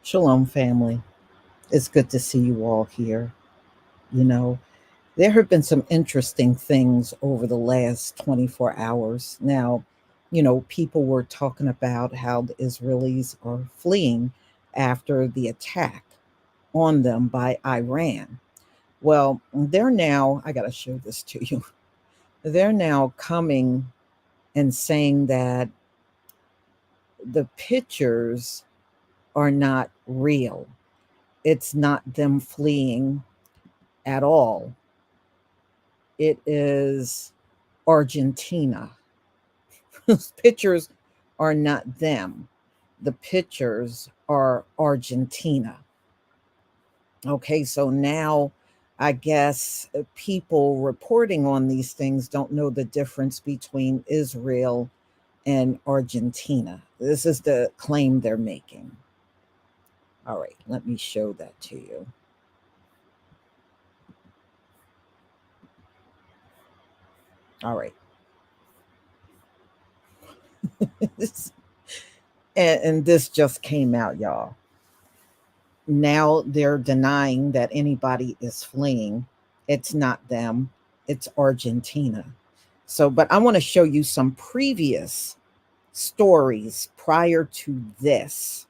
Shalom, family. It's good to see you all here. You know, there have been some interesting things over the last 24 hours. Now, people were talking about how the Israelis are fleeing after the attack on them by Iran. Well, they're now, I got to show this to you. They're now coming and saying that the pictures are not real. It's not them fleeing at all. It is Argentina. Those pictures are not them. The pictures are Argentina. Okay, so now I guess people reporting on these things don't know the difference between Israel and Argentina. This is the claim they're making. All right, let me show that to you. All right. this, and this just came out, y'all. Now they're denying that anybody is fleeing. It's not them, it's Argentina. So, but I want to show you some previous stories prior to this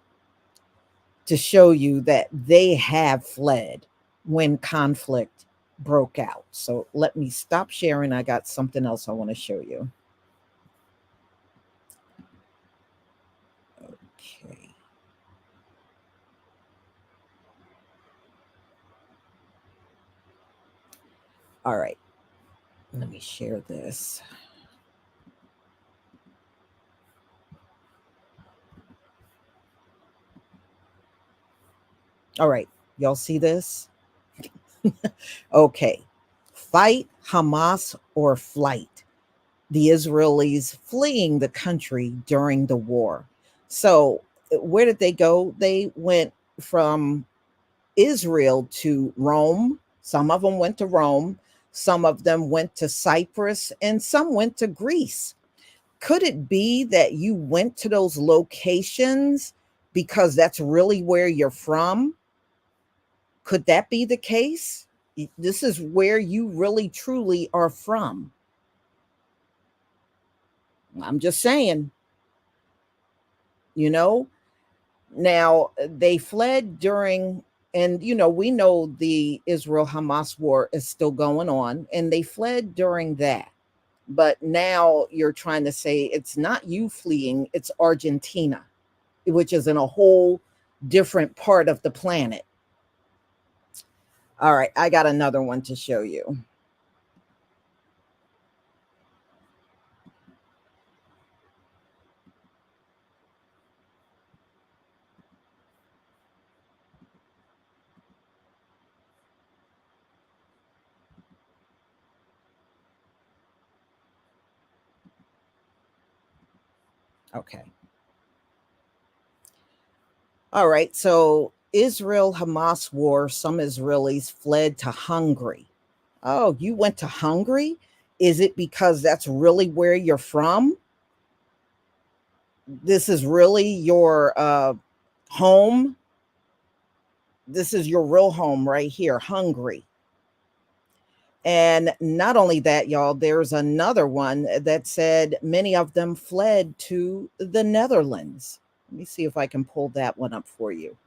to show you that they have fled when conflict broke out. So, let me stop sharing. I got something else I want to show you. Okay. All right. Let me share this. All right. Y'all see this? Okay. Fight Hamas or flight. The Israelis fleeing the country during the war. So, where did they go? They went from Israel to Rome. Some of them went to Rome. Some of them went to Cyprus, and some went to Greece. Could it be that you went to those locations because that's really where you're from? Could that be the case? This is where you really truly are from. I'm just saying, you know. Now, they fled during, and we know the Israel Hamas war is still going on, and they fled during that. But now you're trying to say it's not you fleeing, it's Argentina, which is in a whole different part of the planet. All right, I got another one to show you. Okay. All right. So Israel Hamas war, some Israelis fled to Hungary. Oh, you went to Hungary? Is it because that's really where you're from? This is really your home? This is your real home right here, Hungary. And not only that, y'all, there's another one that said many of them fled to the Netherlands. Let me see if I can pull that one up for you.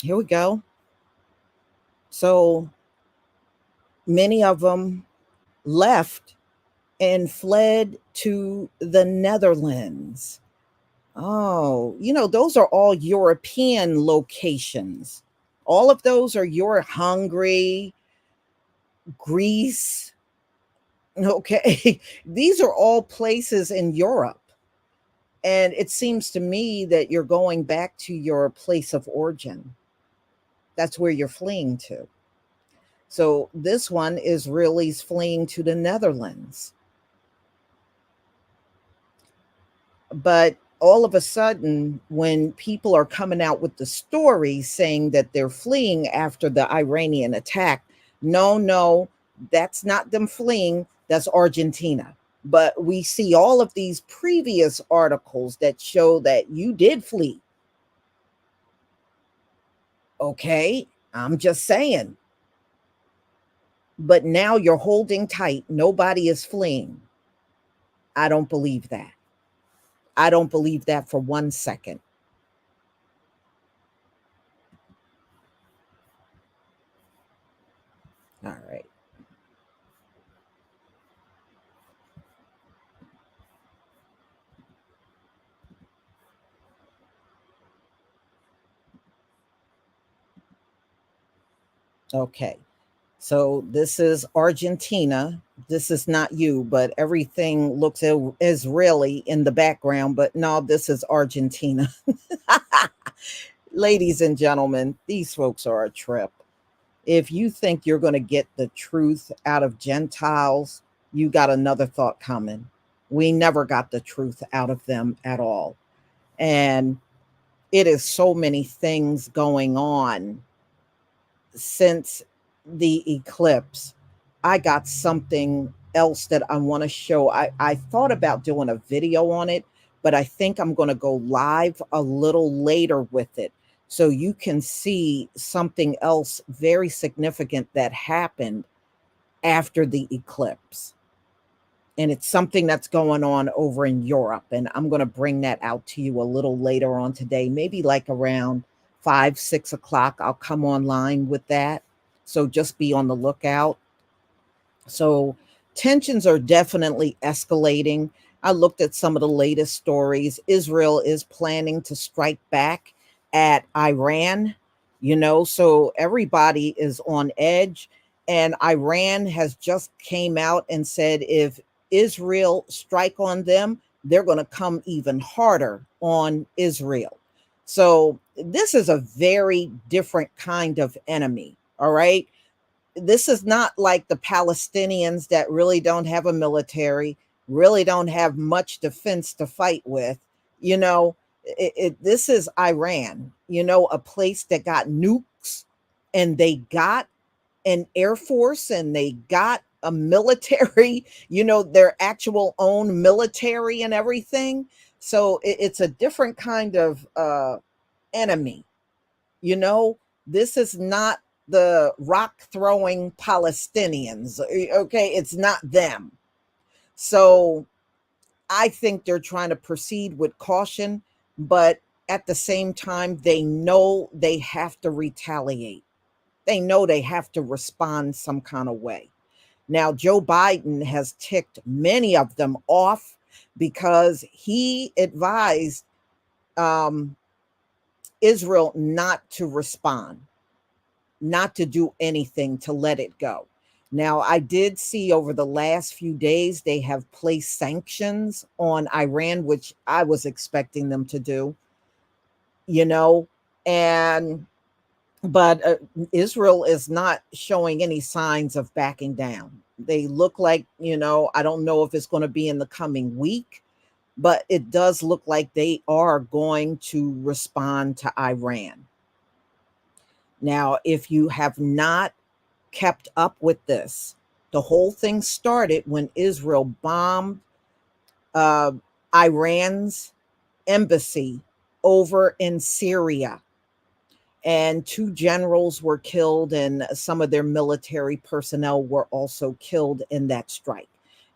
Here we go. So many of them left and fled to the Netherlands. Oh, those are all European locations. All of those are Hungary, Greece. Okay. These are all places in Europe. And it seems to me that you're going back to your place of origin. That's where you're fleeing to. So this one is really fleeing to the Netherlands. But all of a sudden, when people are coming out with the stories saying that they're fleeing after the Iranian attack, no, no, that's not them fleeing, that's Argentina. But we see all of these previous articles that show that you did flee. Okay, I'm just saying. But now you're holding tight. Nobody is fleeing. I don't believe that. I don't believe that for 1 second. All right. Okay. So this is Argentina. This is not you, but everything looks Israeli in the background. But no, this is Argentina. Ladies and gentlemen, these folks are a trip. If you think you're going to get the truth out of Gentiles, you got another thought coming. We never got the truth out of them at all. And it is so many things going on since the eclipse. I got something else that I want to show. I thought about doing a video on it, but I think I'm going to go live a little later with it so you can see something else very significant that happened after the eclipse. And it's something that's going on over in Europe. And I'm going to bring that out to you a little later on today, maybe like around 5, 6 o'clock. I'll come online with that. So just be on the lookout. So tensions are definitely escalating. I looked at some of the latest stories. Israel is planning to strike back at Iran, so everybody is on edge. And Iran has just came out and said if Israel strike on them, they're going to come even harder on Israel. So this is a very different kind of enemy. All right. This is not like the Palestinians that really don't have a military, really don't have much defense to fight with. You know, this is Iran, a place that got nukes and they got an air force and they got a military, their actual own military and everything. So it's a different kind of enemy. You know, this is not the rock throwing Palestinians. Okay, it's not them. So I think they're trying to proceed with caution, but at the same time, they know they have to retaliate. They know they have to respond some kind of way. Now, Joe Biden has ticked many of them off because he advised um, Israel not to respond, not to do anything, to let it go. Now, I did see over the last few days they have placed sanctions on Iran, which I was expecting them to do, you know, and but Israel is not showing any signs of backing down. They look like, I don't know if it's going to be in the coming week, but it does look like they are going to respond to Iran. Now, if you have not kept up with this, the whole thing started when Israel bombed uh, Iran's embassy over in Syria, and two generals were killed, and some of their military personnel were also killed in that strike.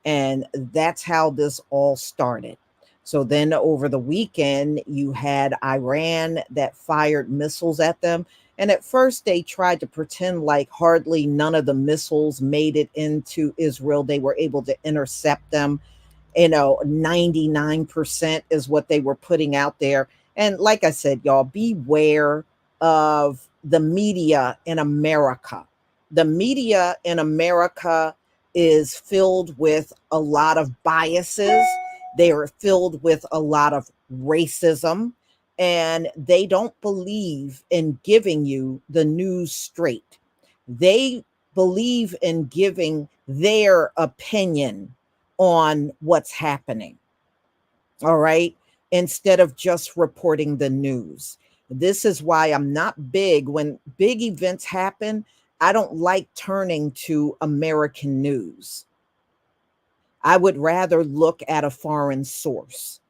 And that's how this all started. So then over the weekend, you had Iran that fired missiles at them. And at first, they tried to pretend like hardly none of the missiles made it into Israel. They were able to intercept them. 99% is what they were putting out there. And like I said, y'all, beware of the media in America. The media in America is filled with a lot of biases. They are filled with a lot of racism, and they don't believe in giving you the news straight. They believe in giving their opinion on what's happening. All right. Instead of just reporting the news. This is why I'm not big when big events happen. I don't like turning to American news. I would rather look at a foreign source.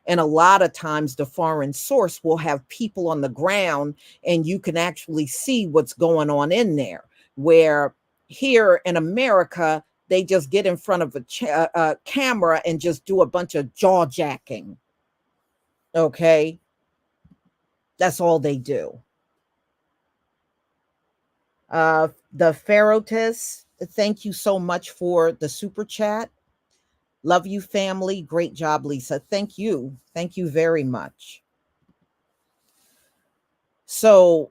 And a lot of times, the foreign source will have people on the ground, and you can actually see what's going on in there. Where here in America, they just get in front of a camera and just do a bunch of jaw jacking. Okay. That's all they do. The Pharaohess, thank you so much for the super chat. Love you, family. Great job, Lisa. Thank you. Thank you very much. So,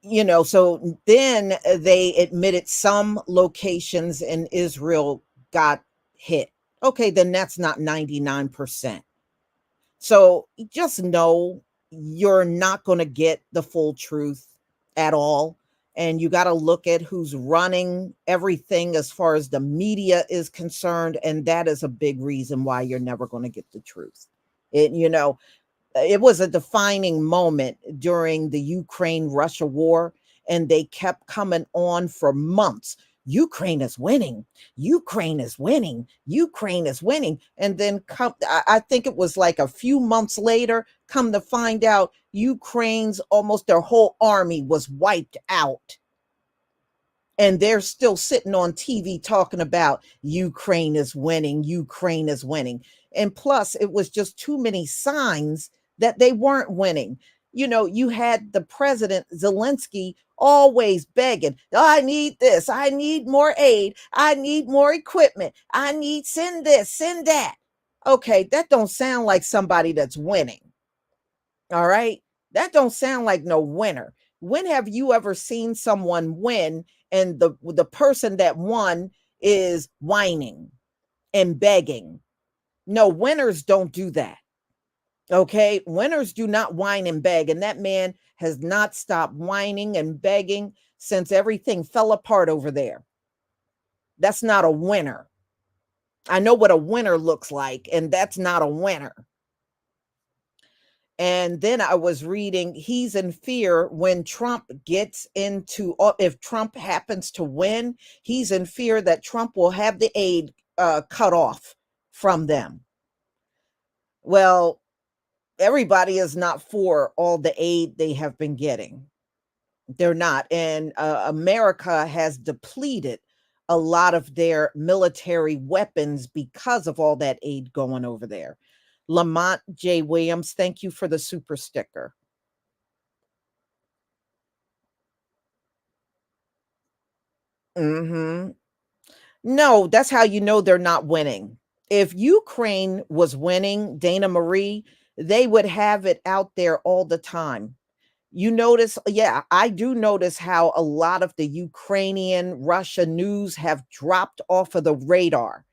so then they admitted some locations in Israel got hit. Okay, then that's not 99%. So just know you're not going to get the full truth at all. And you got to look at who's running everything as far as the media is concerned. And that is a big reason why you're never going to get the truth. It was a defining moment during the Ukraine-Russia war, and they kept coming on for months. Ukraine is winning. Ukraine is winning. Ukraine is winning. And then I think it was like a few months later, come to find out Ukraine's almost their whole army was wiped out. And they're still sitting on TV talking about Ukraine is winning, Ukraine is winning. And plus, it was just too many signs that they weren't winning. You had the president, Zelensky, always begging, I need this, I need more aid, I need more equipment, I need send this, send that. Okay, that don't sound like somebody that's winning. All right. That don't sound like no winner. When have you ever seen someone win and the person that won is whining and begging? No, winners don't do that. Okay? Winners do not whine and beg, and that man has not stopped whining and begging since everything fell apart over there. That's not a winner. I know what a winner looks like, and that's not a winner. And then I was reading, he's in fear when Trump gets into, if Trump happens to win, he's in fear that Trump will have the aid cut off from them. Well, everybody is not for all the aid they have been getting. They're not. And America has depleted a lot of their military weapons because of all that aid going over there. Lamont J. Williams, thank you for the super sticker. Mhm. No, that's how you know they're not winning. If Ukraine was winning, Dana Marie, they would have it out there all the time. You notice, yeah, I do notice how a lot of the Ukrainian, Russia news have dropped off of the radar.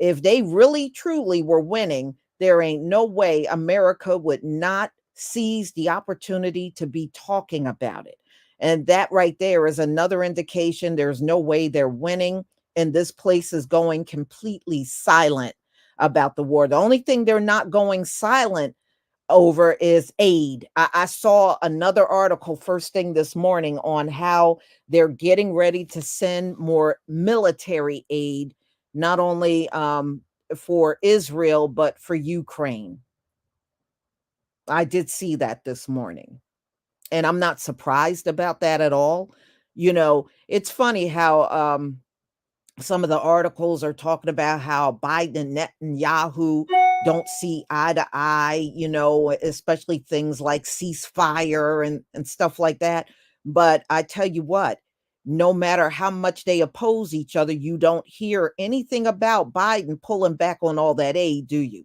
If they really truly were winning, there ain't no way America would not seize the opportunity to be talking about it. And that right there is another indication there's no way they're winning. And this place is going completely silent about the war. The only thing they're not going silent over is aid. I saw another article first thing this morning on how they're getting ready to send more military aid, not only for Israel, but for Ukraine. I did see that this morning. And I'm not surprised about that at all. You know, it's funny how some of the articles are talking about how Biden and Netanyahu don't see eye to eye, you know, especially things like ceasefire and stuff like that. But I tell you what, no matter how much they oppose each other, you don't hear anything about Biden pulling back on all that aid, do you?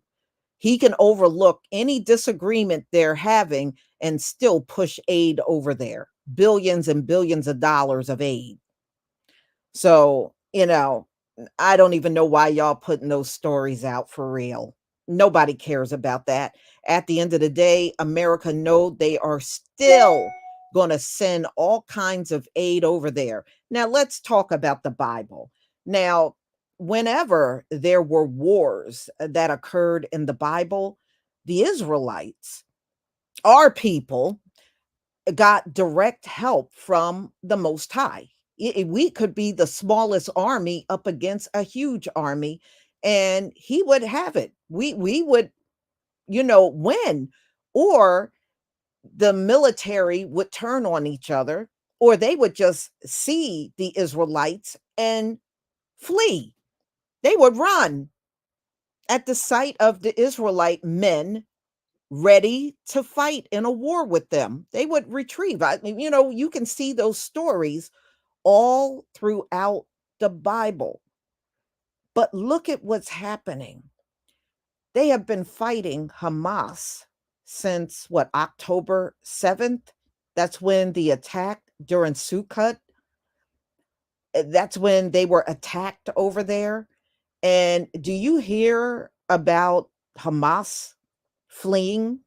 He can overlook any disagreement they're having and still push aid over there, billions and billions of dollars of aid. So, I don't even know why y'all putting those stories out for real. Nobody cares about that. At the end of the day, America know they are still going to send all kinds of aid over there. Now, let's talk about the Bible. Now, whenever there were wars that occurred in the Bible, the Israelites, our people, got direct help from the Most High. We could be the smallest army up against a huge army, and he would have it. We would, win, or the military would turn on each other, or they would just see the Israelites and flee. They would run at the sight of the Israelite men ready to fight in a war with them. They would retrieve. I mean, you can see those stories all throughout the Bible. But look at what's happening. They have been fighting Hamas since what, October 7th? That's when the attack during Sukkot, that's when they were attacked over there. And do you hear about Hamas fleeing?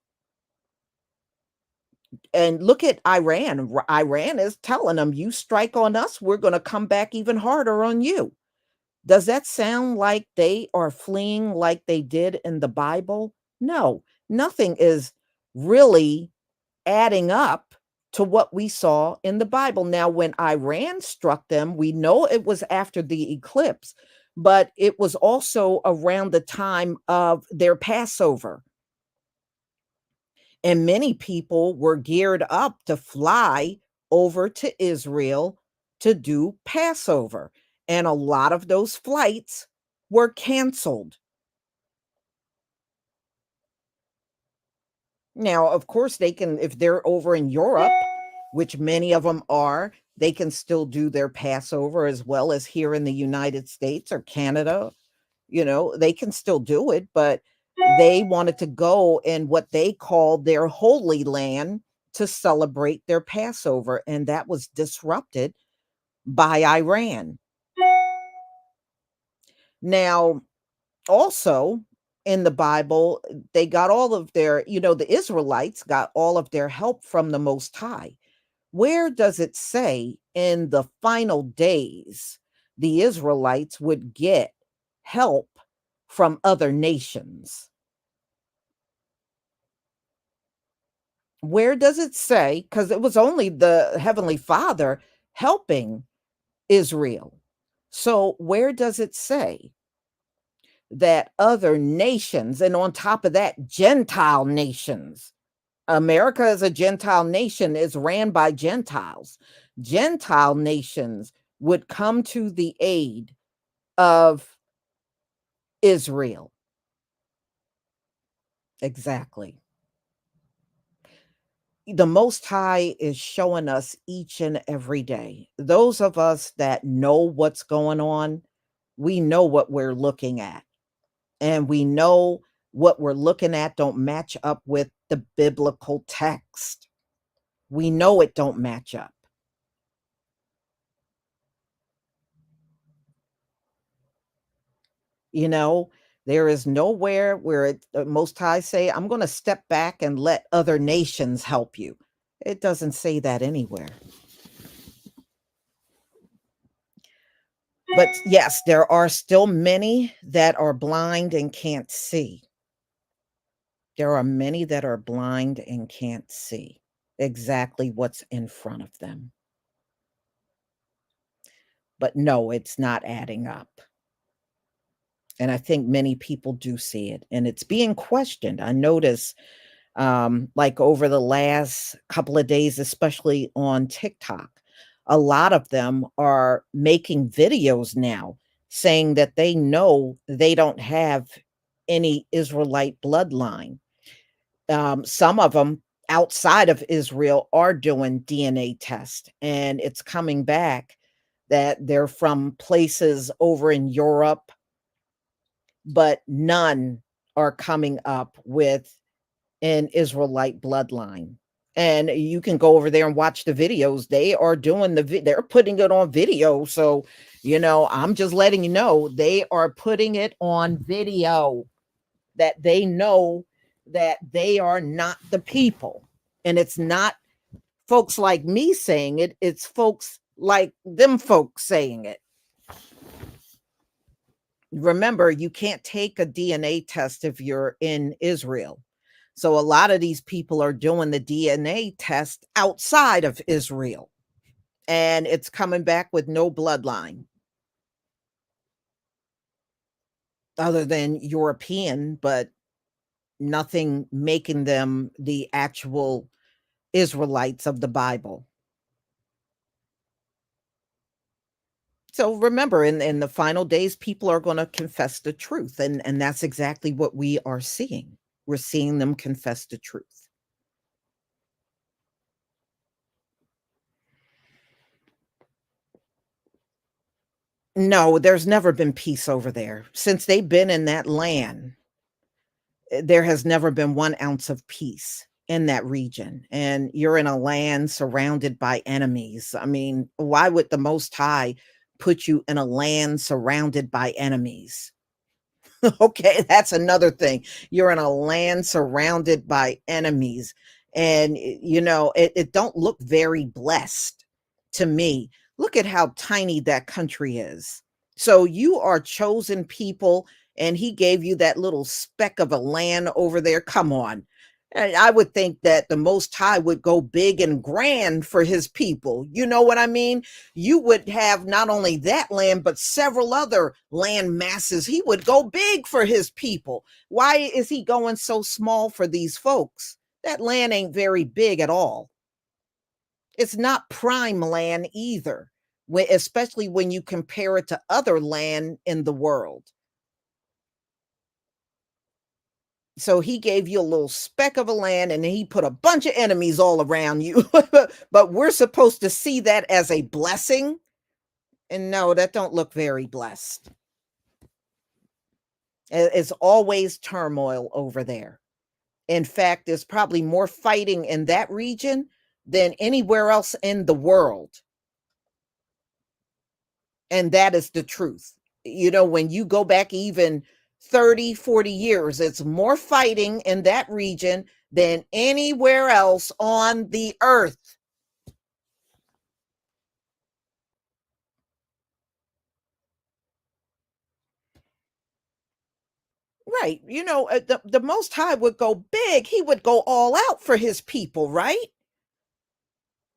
And look at Iran. Iran is telling them, you strike on us, we're going to come back even harder on you. Does that sound like they are fleeing like they did in the Bible? No, nothing is really adding up to what we saw in the Bible. Now, when Iran struck them, we know it was after the eclipse, but it was also around the time of their Passover. And many people were geared up to fly over to Israel to do Passover. And a lot of those flights were canceled. Now, of course, they can, if they're over in Europe, which many of them are, they can still do their Passover as well as here in the United States or Canada. They can still do it, but they wanted to go in what they called their holy land to celebrate their Passover, and that was disrupted by Iran. Now, also in the Bible, they got all of their, the Israelites got all of their help from the Most High. Where does it say in the final days the Israelites would get help from other nations? Where does it say? Because it was only the Heavenly Father helping Israel. So, where does it say that other nations, and on top of that, Gentile nations? America is a Gentile nation, is ran by Gentiles. Gentile nations would come to the aid of Israel. Exactly. The Most High is showing us each and every day. Those of us that know what's going on, we know what we're looking at. And we know what we're looking at don't match up with the biblical text. We know it don't match up. You know, there is nowhere where the Most High say, I'm going to step back and let other nations help you. It doesn't say that anywhere. But yes, there are still many that are blind and can't see. There are many that are blind and can't see exactly what's in front of them. But no, it's not adding up. And I think many people do see it, and it's being questioned. I notice, like over the last couple of days, especially on TikTok, a lot of them are making videos now saying that they know they don't have any Israelite bloodline. Some of them outside of Israel are doing DNA tests, and it's coming back that they're from places over in Europe, but none are coming up with an Israelite bloodline. And you can go over there and watch the videos. They are doing they're putting it on video. So, I'm just letting you know they are putting it on video that they know that they are not the people. And it's not folks like me saying it, it's folks like them folks saying it. Remember, you can't take a DNA test if you're in Israel. So a lot of these people are doing the DNA test outside of Israel, and it's coming back with no bloodline other than European, but nothing making them the actual Israelites of the Bible. So remember, in the final days, people are going to confess the truth, and that's exactly what we are seeing. We're seeing them confess the truth. No, there's never been peace over there. Since they've been in that land, there has never been 1 ounce of peace in that region, and you're in a land surrounded by enemies. I mean, why would the Most High put you in a land surrounded by enemies? Okay, that's another thing. You're in a land surrounded by enemies, and it don't look very blessed to me. Look at how tiny that country is. So you are chosen people, and he gave you that little speck of a land over there. Come on. And I would think that the Most High would go big and grand for his people. You know what I mean? You would have not only that land, but several other land masses. He would go big for his people. Why is he going so small for these folks? That land ain't very big at all. It's not prime land either, especially when you compare it to other land in the world. So he gave you a little speck of a land and he put a bunch of enemies all around you. But we're supposed to see that as a blessing. And no, that don't look very blessed. It's always turmoil over there. In fact, there's probably more fighting in that region than anywhere else in the world. And that is the truth. When you go back even 30, 40 years, it's more fighting in that region than anywhere else on the earth. Right. The Most High would go big. He would go all out for his people, right?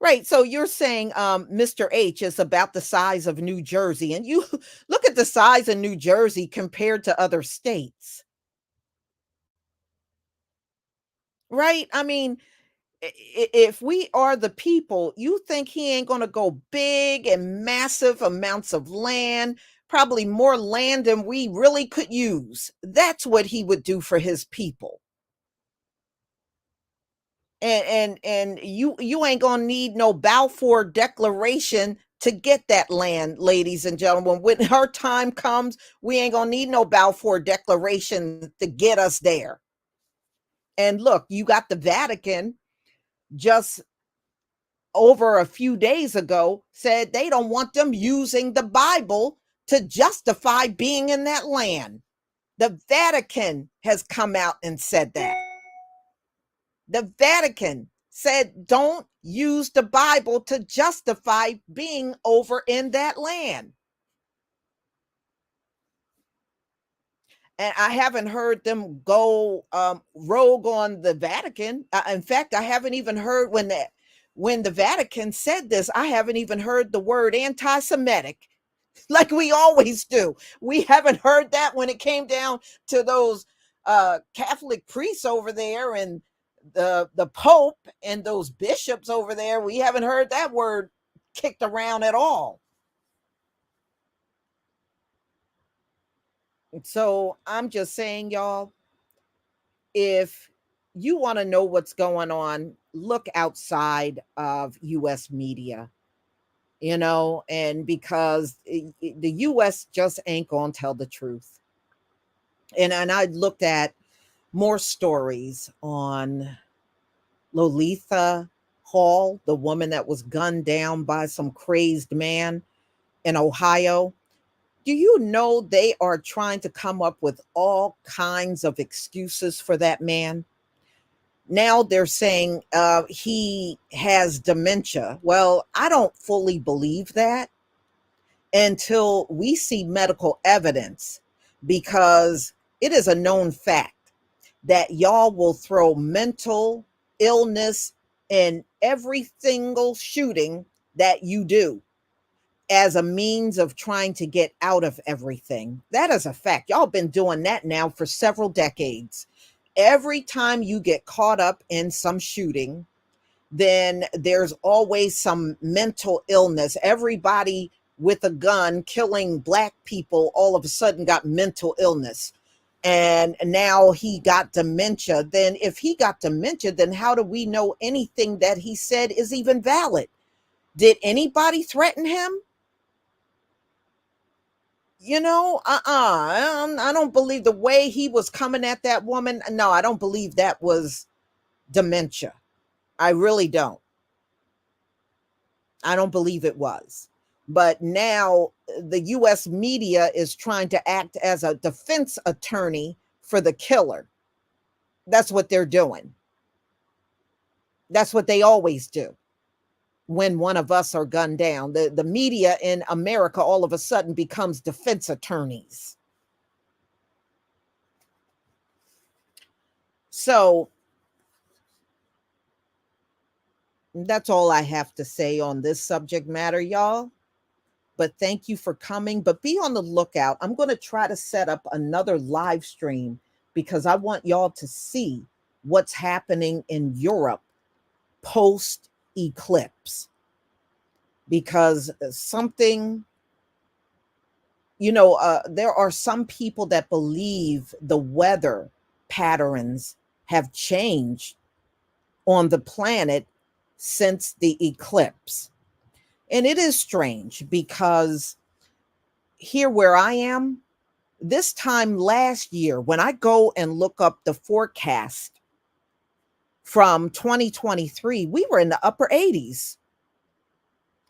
Right. So you're saying Mr. H is about the size of New Jersey, and you look at the size of New Jersey compared to other states, right? I mean, if we are the people, you think he ain't going to go big and massive amounts of land, probably more land than we really could use. That's what he would do for his people. And you ain't gonna need no Balfour Declaration to get that land, ladies and gentlemen. When her time comes, we ain't gonna need no Balfour Declaration to get us there. And look, you got the Vatican just over a few days ago said they don't want them using the Bible to justify being in that land. The Vatican has come out and said that. The Vatican said don't use the Bible to justify being over in that land. And I haven't heard them go rogue on the Vatican. In fact, I haven't even heard when the Vatican said this, I haven't even heard the word anti-Semitic like we always do. We haven't heard that when it came down to those Catholic priests over there and the Pope and those bishops over there. We haven't heard that word kicked around at all. So I'm just saying, y'all, if you want to know what's going on, look outside of US media, and because the US just ain't going to tell the truth. And I looked at more stories on Lolita Hall, the woman that was gunned down by some crazed man in Ohio. Do you know they are trying to come up with all kinds of excuses for that man? Now they're saying he has dementia. Well, I don't fully believe that until we see medical evidence, because it is a known fact that y'all will throw mental illness in every single shooting that you do as a means of trying to get out of everything. That is a fact. Y'all been doing that now for several decades. Every time you get caught up in some shooting, then there's always some mental illness. Everybody with a gun killing Black people all of a sudden got mental illness. And now he got dementia. Then if he got dementia, then how do we know anything that he said is even valid? Did anybody threaten him? I don't believe the way he was coming at that woman. No, I don't believe that was dementia. I really don't. I don't believe it was. But now the US media is trying to act as a defense attorney for the killer. That's what they're doing. That's what they always do when one of us are gunned down. The media in America all of a sudden becomes defense attorneys. So that's all I have to say on this subject matter, y'all. But thank you for coming. But be on the lookout. I'm going to try to set up another live stream because I want y'all to see what's happening in Europe post eclipse. Because something, there are some people that believe the weather patterns have changed on the planet since the eclipse. And it is strange because here where I am, this time last year, when I go and look up the forecast from 2023, we were in the upper 80s.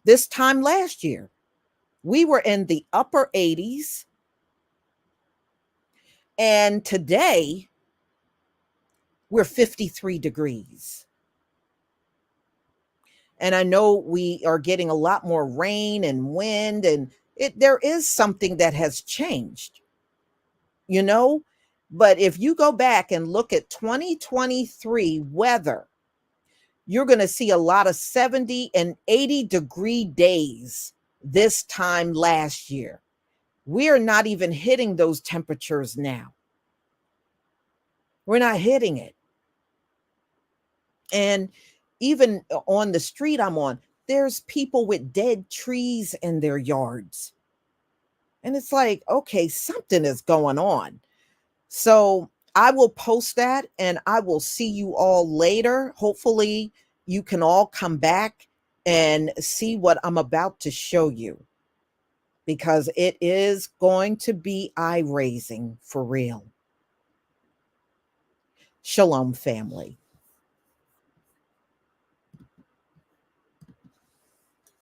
This time last year, we were in the upper 80s. And today, we're 53 degrees. And I know we are getting a lot more rain and wind, and there is something that has changed, But if you go back and look at 2023 weather, you're going to see a lot of 70 and 80-degree days this time last year. We are not even hitting those temperatures now. We're not hitting it. And even on the street I'm on, there's people with dead trees in their yards. And it's like, okay, something is going on. So I will post that and I will see you all later. Hopefully you can all come back and see what I'm about to show you, because it is going to be eye-raising for real. Shalom, family.